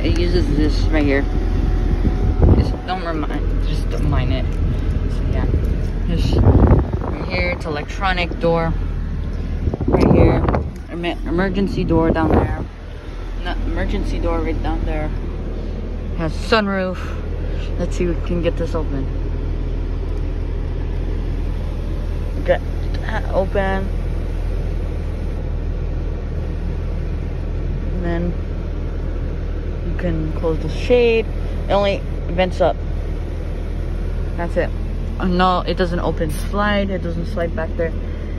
it uses this right here. Just don't mind it. So yeah, just right here, it's electronic door. Right here, emergency door down there. Not emergency door right down there. Has sunroof. Let's see if we can get this open. Get that open. And then you can close the shade. It only vents up. That's it. No, it doesn't open slide. It doesn't slide back there.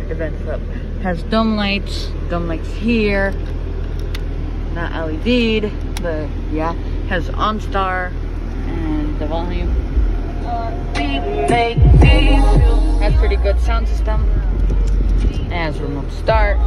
It vents up. Has dome lights. Dome lights here. Not LED'd, but yeah. Has OnStar and the volume. Has pretty good sound system. It has remote start.